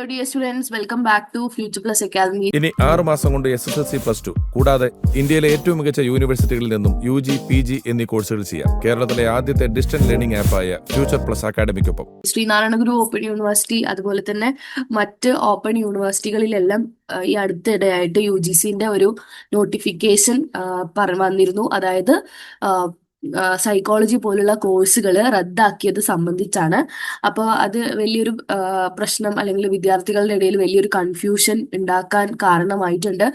dear students, welcome back to Future Plus Academy. ഇനി 6 മാസം കൊണ്ട് SSLC +2 കൂടാതെ ഇന്ത്യയിലെ ഏറ്റവും മികച്ച യൂണിവേഴ്സിറ്റികളിൽ നിന്നും UG, PG എന്നീ കോഴ്സുകൾ ചെയ്യാം. കേരളത്തിലെ ആദ്യത്തെ ഡിസ്റ്റന്റ് ലേണിംഗ് ആപ്പായ ഫ്യൂച്ചർ പ്ലസ് അക്കാഡമിക്കൊപ്പം ശ്രീനാരായണ ഗുരു ഓപ്പൺ യൂണിവേഴ്സിറ്റി അതുപോലെ തന്നെ മറ്റ് ഓപ്പൺ യൂണിവേഴ്സിറ്റികളിലെല്ലാം ഈ അടുത്തിടെയായിട്ട് UGCന്റെ ഒരു നോട്ടിഫിക്കേഷൻ വന്നിരുന്നു. അതായത് സൈക്കോളജി പോലുള്ള കോഴ്സുകൾ റദ്ദാക്കിയത് സംബന്ധിച്ചാണ്. അപ്പോൾ അത് വലിയൊരു പ്രശ്നം അല്ലെങ്കിൽ വിദ്യാർത്ഥികളുടെ ഇടയിൽ വലിയൊരു കൺഫ്യൂഷൻ ഉണ്ടാക്കാൻ കാരണമായിട്ടുണ്ട്.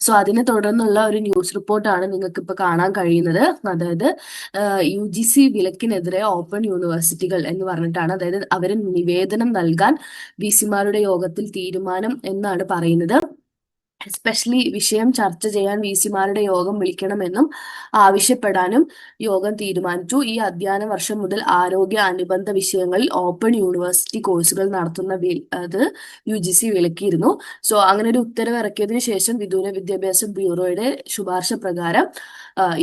സോ അതിനെ തുടർന്നുള്ള ഒരു ന്യൂസ് റിപ്പോർട്ടാണ് നിങ്ങൾക്ക് ഇപ്പോൾ കാണാൻ കഴിയുന്നത്. അതായത് UGC വിലക്കിനെതിരെ ഓപ്പൺ യൂണിവേഴ്സിറ്റികൾ എന്ന് പറഞ്ഞിട്ടാണ്, അതായത് അവർ നിവേദനം നൽകാൻ VC-മാരുടെ യോഗത്തിൽ തീരുമാനം എന്നാണ് പറയുന്നത്. എസ്പെഷ്യലി വിഷയം ചർച്ച ചെയ്യാൻ VC-മാരുടെ യോഗം വിളിക്കണമെന്നും ആവശ്യപ്പെടാനും യോഗം തീരുമാനിച്ചു. ഈ അധ്യയന വർഷം മുതൽ ആരോഗ്യ അനുബന്ധ വിഷയങ്ങളിൽ ഓപ്പൺ യൂണിവേഴ്സിറ്റി കോഴ്സുകൾ നടത്തുന്ന അത് UGC വിലക്കിയിരുന്നു. സോ അങ്ങനെ ഒരു ഉത്തരവ് ഇറക്കിയതിനു ശേഷം വിദൂര വിദ്യാഭ്യാസ ബ്യൂറോയുടെ ശുപാർശ പ്രകാരം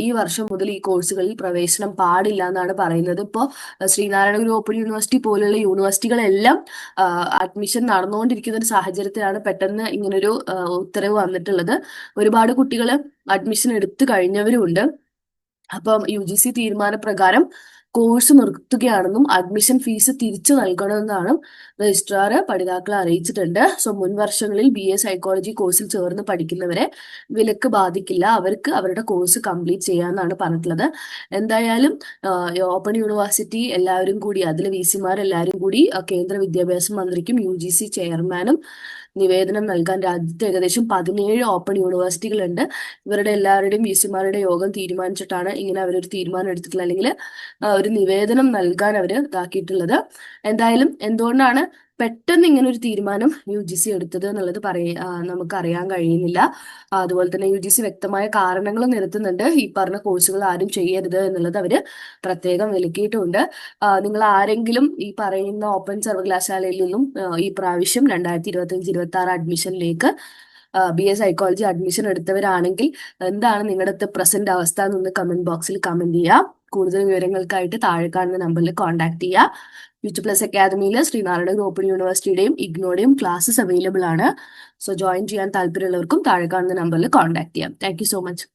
ഈ വർഷം മുതൽ ഈ കോഴ്സുകളിൽ പ്രവേശനം പാടില്ല എന്നാണ് പറയുന്നത്. ഇപ്പോൾ ശ്രീനാരായണ ഗുരു ഓപ്പൺ യൂണിവേഴ്സിറ്റി പോലുള്ള യൂണിവേഴ്സിറ്റികളെല്ലാം അഡ്മിഷൻ നടന്നുകൊണ്ടിരിക്കുന്ന ഒരു സാഹചര്യത്തിലാണ് പെട്ടെന്ന് ഇങ്ങനൊരു ഉത്തരവ് വന്നിട്ടുള്ളത്. ഒരുപാട് കുട്ടികൾ അഡ്മിഷൻ എടുത്തു കഴിഞ്ഞവരുമുണ്ട്. അപ്പം UGC തീരുമാനപ്രകാരം കോഴ്സ് നിർത്തുകയാണെന്നും അഡ്മിഷൻ ഫീസ് തിരിച്ചു നൽകണമെന്നാണ് രജിസ്ട്രാർ പഠിതാക്കളെ അറിയിച്ചിട്ടുണ്ട്. സോ മുൻ വർഷങ്ങളിൽ BA സൈക്കോളജി കോഴ്സിൽ ചേർന്ന് പഠിക്കുന്നവരെ വിലക്ക് ബാധിക്കില്ല, അവർക്ക് അവരുടെ കോഴ്സ് കംപ്ലീറ്റ് ചെയ്യാമെന്നാണ് പറഞ്ഞിട്ടുള്ളത്. എന്തായാലും ഓപ്പൺ യൂണിവേഴ്സിറ്റി എല്ലാവരും കൂടി, അതിൽ VC-മാർ എല്ലാവരും കൂടി കേന്ദ്ര വിദ്യാഭ്യാസ മന്ത്രിക്കും UGC ചെയർമാനും നിവേദനം നൽകാൻ രാജ്യത്ത് ഏകദേശം 17 ഓപ്പൺ യൂണിവേഴ്സിറ്റികളുണ്ട്. ഇവരുടെ എല്ലാവരുടെയും VC-മാരുടെ യോഗം തീരുമാനിച്ചിട്ടാണ് ഇങ്ങനെ അവരൊരു തീരുമാനം എടുത്തിട്ടുള്ളത്, അല്ലെങ്കിൽ ഒരു നിവേദനം നൽകാൻ അവർ ഇതാക്കിയിട്ടുള്ളത്. എന്തായാലും എന്തുകൊണ്ടാണ് പെട്ടെന്ന് ഇങ്ങനെ ഒരു തീരുമാനം UGC എടുത്തത് എന്നുള്ളത് നമുക്ക് അറിയാൻ കഴിയുന്നില്ല. അതുപോലെ തന്നെ UGC വ്യക്തമായ കാരണങ്ങൾ നിരത്തുന്നുണ്ട്. ഈ പറഞ്ഞ കോഴ്സുകൾ ആരും ചെയ്യരുത് എന്നുള്ളത് അവർ പ്രത്യേകം വിലക്കിയിട്ടുമുണ്ട്. നിങ്ങൾ ആരെങ്കിലും ഈ പറയുന്ന ഓപ്പൺ സർവകലാശാലയിൽ നിന്നും ഈ പ്രാവശ്യം 2025-26 അഡ്മിഷനിലേക്ക് BA സൈക്കോളജി അഡ്മിഷൻ എടുത്തവരാണെങ്കിൽ എന്താണ് നിങ്ങളുടെ പ്രസന്റ് അവസ്ഥ എന്നൊന്ന് കമന്റ് ബോക്സിൽ കമന്റ് ചെയ്യുക. കൂടുതൽ വിവരങ്ങൾക്കായിട്ട് താഴെ കാണുന്ന നമ്പറിൽ കോൺടാക്ട് ചെയ്യുക. ഫ്യൂച്ചർ പ്ലസ് അക്കാദമിയിൽ Sreenarayana Guru open യൂണിവേഴ്സിറ്റിയുടെയും ഇഗ്നോയുടെയും classes available ആണ്. സോ ജോയിൻ ചെയ്യാൻ താല്പര്യമുള്ളവർക്കും താഴെ കാണുന്ന നമ്പറിൽ കോൺടാക്ട് ചെയ്യാം. Thank you so much.